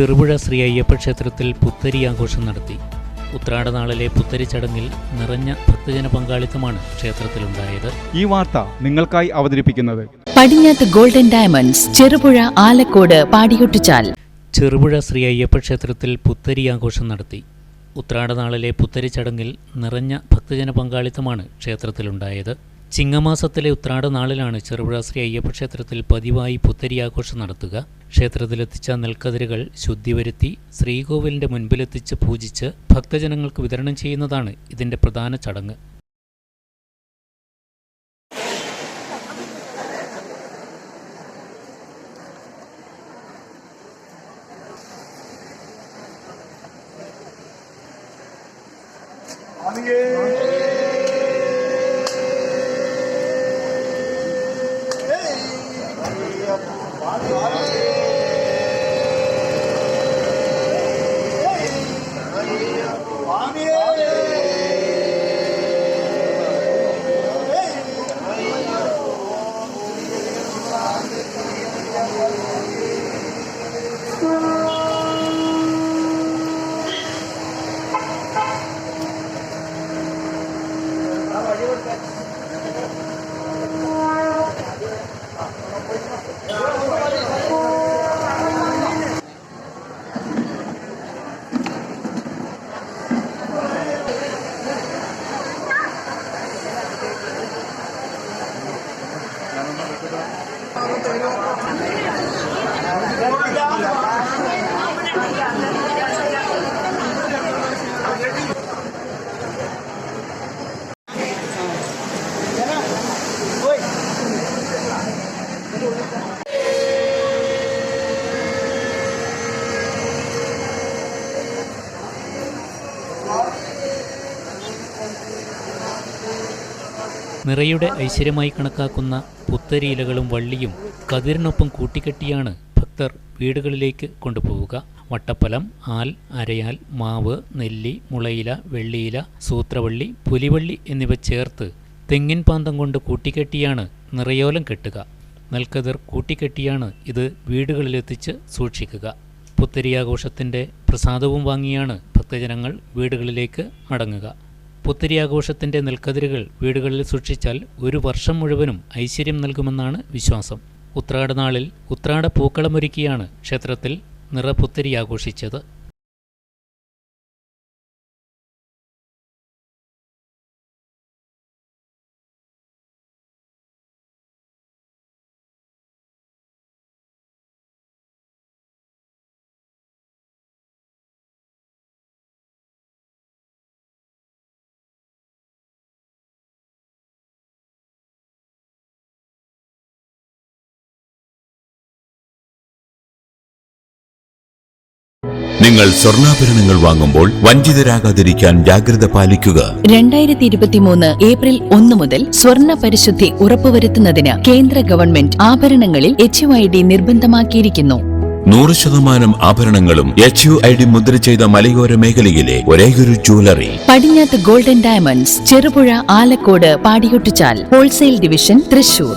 ചെറുപുഴ ശ്രീ അയ്യപ്പ ക്ഷേത്രത്തിൽ പുത്തരി ആഘോഷം നടത്തി. ഉത്രാടനാളിലെ പുത്തരി ചടങ്ങിൽ നിറഞ്ഞ ഭക്തജന പങ്കാളിത്തമാണ് ക്ഷേത്രത്തിലുണ്ടായത്. ഈ വാർത്ത നിങ്ങൾക്കായി അവതരിപ്പിക്കുന്നത് പടിഞ്ഞാത്ത് ഗോൾഡൻ ഡയമണ്ട്സ്, ചെറുപുഴ, ആലക്കോട്, പാടിയൊട്ടിച്ചാൽ. ചെറുപുഴ ശ്രീ അയ്യപ്പ ക്ഷേത്രത്തിൽ പുത്തരി ആഘോഷം നടത്തി. ഉത്രാടനാളിലെ പുത്തരി ചടങ്ങിൽ നിറഞ്ഞ ഭക്തജന പങ്കാളിത്തമാണ് ക്ഷേത്രത്തിലുണ്ടായത്. ചിങ്ങമാസത്തിലെ ഉത്രാടനാളിലാണ് ചെറുപുഴ ശ്രീ അയ്യപ്പ ക്ഷേത്രത്തിൽ പതിവായി പുത്തരി ആഘോഷം നടത്തുക. ക്ഷേത്രത്തിലെത്തിച്ച നെൽക്കതിരുകൾ ശുദ്ധി വരുത്തി ശ്രീകോവിലിന്റെ മുൻപിലെത്തിച്ച് പൂജിച്ച് ഭക്തജനങ്ങൾക്ക് വിതരണം ചെയ്യുന്നതാണ് ഇതിന്റെ പ്രധാന ചടങ്ങ്. നിറയുടെ ഐശ്വര്യമായി കണക്കാക്കുന്ന പുത്തരി ഇലകളും വള്ളിയും കതിരിനൊപ്പം കൂട്ടിക്കെട്ടിയാണ് ഭക്തർ വീടുകളിലേക്ക് കൊണ്ടുപോവുക. വട്ടപ്പലം, ആൽ, അരയാൽ, മാവ്, നെല്ലി, മുളയില, വെള്ളിയില, സൂത്രവള്ളി, പുലിവള്ളി എന്നിവ ചേർത്ത് തെങ്ങിൻ പാന്തം കൊണ്ട് കൂട്ടിക്കെട്ടിയാണ് നിറയോലം കെട്ടുക. നെൽക്കതിർ കൂട്ടിക്കെട്ടിയാണ് ഇത് വീടുകളിലെത്തിച്ച് സൂക്ഷിക്കുക. പുത്തരി ആഘോഷത്തിൻ്റെ പ്രസാദവും വാങ്ങിയാണ് ഭക്തജനങ്ങൾ വീടുകളിലേക്ക് മടങ്ങുക. പുത്തരി ആഘോഷത്തിൻ്റെ നെൽക്കതിരുകൾ വീടുകളിൽ സൂക്ഷിച്ചാൽ ഒരു വർഷം മുഴുവനും ഐശ്വര്യം നൽകുമെന്നാണ് വിശ്വാസം. ഉത്രാടനാളിൽ ഉത്രാട പൂക്കളമൊരുക്കിയാണ് ക്ഷേത്രത്തിൽ നിറപുത്തരി ആഘോഷിച്ചത്. നിങ്ങൾ സ്വർണ്ണാഭരണങ്ങൾ വാങ്ങുമ്പോൾ വഞ്ചിതരാകാതിരിക്കാൻ ജാഗ്രത പാലിക്കുക. 2023 ഏപ്രിൽ 1 മുതൽ സ്വർണ്ണ പരിശുദ്ധി ഉറപ്പുവരുത്തുന്നതിന് കേന്ദ്ര ഗവൺമെന്റ് ആഭരണങ്ങളിൽ HUID നിർബന്ധമാക്കിയിരിക്കുന്നു. 100% ആഭരണങ്ങളും HUID മുദ്ര ചെയ്ത മലയോര മേഖലയിലെ ഒരേയൊരു jewellery Padinjath golden diamonds, Cherupuzha, Alakode, Padiyottuchal. Wholesale division, Thrissur.